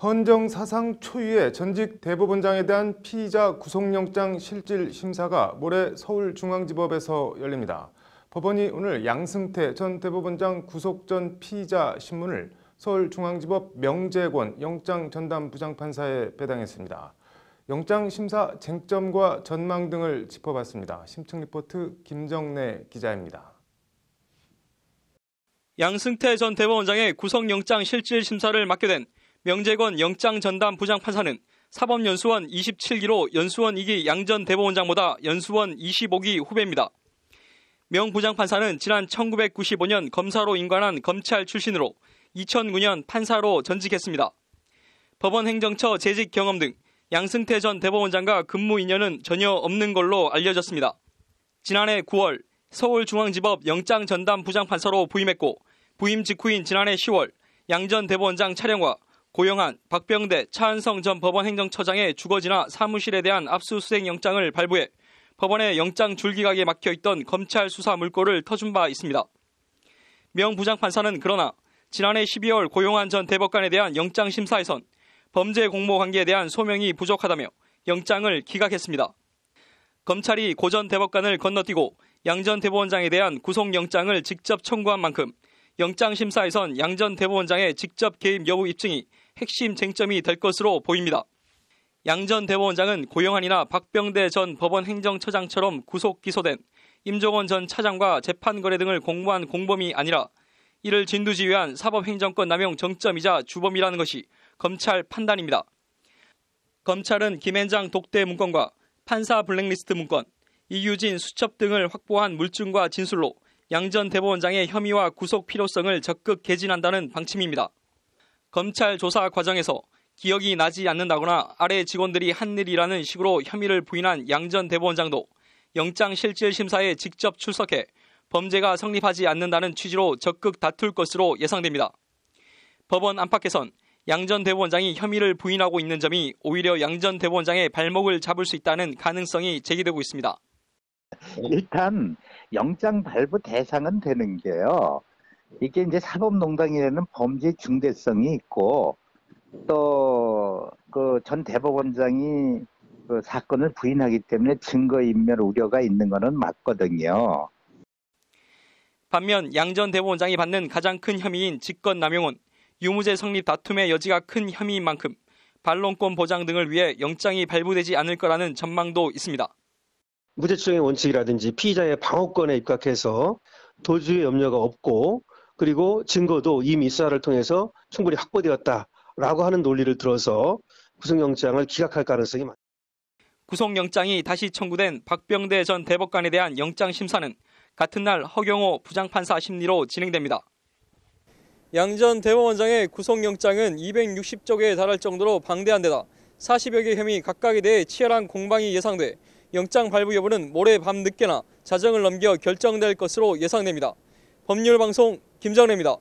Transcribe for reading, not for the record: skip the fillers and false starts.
헌정 사상 초유의 전직 대법원장에 대한 피의자 구속영장 실질 심사가 모레 서울중앙지법에서 열립니다. 법원이 오늘 양승태 전 대법원장 구속 전 피의자 신문을 서울중앙지법 명재권 영장전담부장판사에 배당했습니다. 영장 심사 쟁점과 전망 등을 짚어봤습니다. 심층 리포트 김정래 기자입니다. 양승태 전 대법원장의 구속영장 실질 심사를 맡게 된 명재권 영장전담부장판사는 사법연수원 27기로 연수원 2기 양 전 대법원장보다 연수원 25기 후배입니다. 명 부장판사는 지난 1995년 검사로 임관한 검찰 출신으로 2009년 판사로 전직했습니다. 법원 행정처 재직 경험 등 양승태 전 대법원장과 근무 인연은 전혀 없는 걸로 알려졌습니다. 지난해 9월 서울중앙지법 영장전담부장판사로 부임했고 부임 직후인 지난해 10월 양 전 대법원장 차량과 고영한, 박병대, 차한성 전 법원 행정처장의 주거지나 사무실에 대한 압수수색 영장을 발부해 법원의 영장 줄기각에 막혀있던 검찰 수사 물꼬를 터준 바 있습니다. 명 부장판사는 그러나 지난해 12월 고영한 전 대법관에 대한 영장 심사에선 범죄 공모 관계에 대한 소명이 부족하다며 영장을 기각했습니다. 검찰이 고 전 대법관을 건너뛰고 양 전 대법원장에 대한 구속영장을 직접 청구한 만큼 영장 심사에선 양 전 대법원장의 직접 개입 여부 입증이 핵심 쟁점이 될 것으로 보입니다. 양 전 대법원장은 고영한이나 박병대 전 법원 행정처장처럼 구속 기소된 임종원 전 차장과 재판 거래 등을 공모한 공범이 아니라 이를 진두지휘한 사법행정권 남용 정점이자 주범이라는 것이 검찰 판단입니다. 검찰은 김앤장 독대 문건과 판사 블랙리스트 문건, 이유진 수첩 등을 확보한 물증과 진술로 양 전 대법원장의 혐의와 구속 필요성을 적극 개진한다는 방침입니다. 검찰 조사 과정에서 기억이 나지 않는다거나 아래 직원들이 한 일이라는 식으로 혐의를 부인한 양 전 대법원장도 영장 실질 심사에 직접 출석해 범죄가 성립하지 않는다는 취지로 적극 다툴 것으로 예상됩니다. 법원 안팎에선 양 전 대법원장이 혐의를 부인하고 있는 점이 오히려 양 전 대법원장의 발목을 잡을 수 있다는 가능성이 제기되고 있습니다. 일단 영장 발부 대상은 되는 게요. 이게 이제 사법농단이라는 범죄 중대성이 있고 또 그 전 대법원장이 그 사건을 부인하기 때문에 증거인멸 우려가 있는 것은 맞거든요. 반면 양 전 대법원장이 받는 가장 큰 혐의인 직권남용은 유무죄 성립 다툼의 여지가 큰 혐의인 만큼 반론권 보장 등을 위해 영장이 발부되지 않을 거라는 전망도 있습니다. 무죄 추정의 원칙이라든지 피의자의 방어권에 입각해서 도주의 염려가 없고 그리고 증거도 이미 수사를 통해서 충분히 확보되었다라고 하는 논리를 들어서 구속영장을 기각할 가능성이 많습니다. 구속영장이 다시 청구된 박병대 전 대법관에 대한 영장 심사는 같은 날 허경호 부장판사 심리로 진행됩니다. 양 전 대법원장의 구속영장은 260쪽에 달할 정도로 방대한 데다 40여 개 혐의 각각에 대해 치열한 공방이 예상돼 영장 발부 여부는 모레 밤 늦게나 자정을 넘겨 결정될 것으로 예상됩니다. 법률방송 김정래입니다.